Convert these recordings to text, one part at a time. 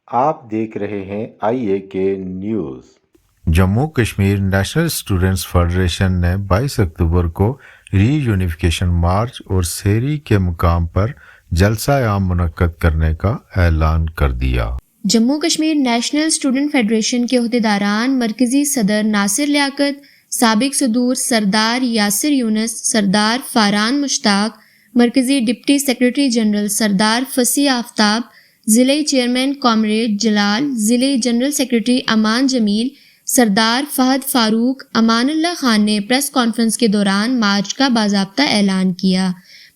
آپ دیکھ رہے ہیں آئی اے کے news. Jammu Kashmir national students federation نے 22 اکتوبر کو ری یونیفیکیشن مارچ اور سیری کے مقام پر جلسہ عام منعقد کرنے کا اعلان کر دیا۔ Jammu Kashmir national student federation کے عہدیداران مرکزی صدر ناصر لیاقت، سابق صدور سردار یاسر یونس، سردار فاران مشتاق، مرکزی ڈپٹی سیکرٹری جنرل سردار فصیح آفتاب، ضلعی چیئرمین کامریڈ جلال، ضلعی جنرل سیکرٹری امان جمیل، سردار فہد فاروق، امان اللہ خان نے پریس کانفرنس کے دوران مارچ کا باضابطہ اعلان کیا۔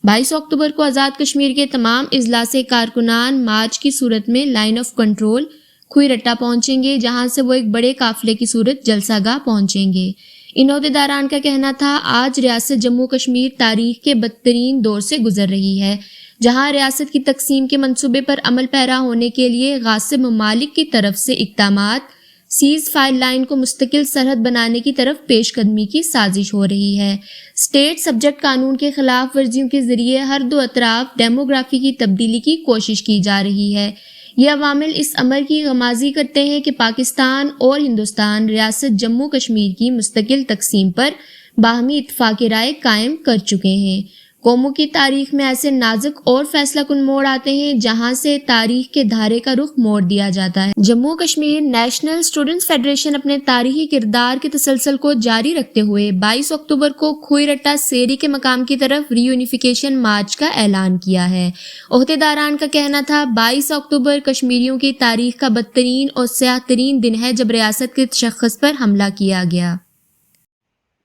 22 اکتوبر کو آزاد کشمیر کے تمام اضلاع سے کارکنان مارچ کی صورت میں لائن آف کنٹرول کھوئی رٹا پہنچیں گے، جہاں سے وہ ایک بڑے قافلے کی صورت جلسہ گاہ پہنچیں گے۔ ان عہدیداران کا کہنا تھا، آج ریاست جموں کشمیر تاریخ کے بدترین دور سے گزر رہی ہے، جہاں ریاست کی تقسیم کے منصوبے پر عمل پیرا ہونے کے لیے غاصب ممالک کی طرف سے اقدامات، سیز فائر لائن کو مستقل سرحد بنانے کی طرف پیش قدمی کی سازش ہو رہی ہے۔ اسٹیٹ سبجیکٹ قانون کے خلاف ورزیوں کے ذریعے ہر دو اطراف ڈیموگرافی کی تبدیلی کی کوشش کی جا رہی ہے۔ یہ عوامل اس امر کی غمازی کرتے ہیں کہ پاکستان اور ہندوستان ریاست جموں کشمیر کی مستقل تقسیم پر باہمی اتفاق رائے قائم کر چکے ہیں۔ قوموں کی تاریخ میں ایسے نازک اور فیصلہ کن موڑ آتے ہیں جہاں سے تاریخ کے دھارے کا رخ موڑ دیا جاتا ہے۔ Jammu Kashmir national students federation اپنے تاریخی کردار کے تسلسل کو جاری رکھتے ہوئے 22 اکتوبر کو کھوئی رٹا سیری کے مقام کی طرف ری یونیفیکیشن مارچ کا اعلان کیا ہے۔ عہدیداران کا کہنا تھا، 22 اکتوبر کشمیریوں کی تاریخ کا بدترین اور سیاہ ترین دن ہے جب ریاست کے تشخص پر حملہ کیا گیا۔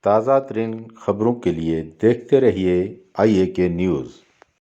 تازہ ترین خبروں کے لیے دیکھتے رہیے آئی اے کے نیوز۔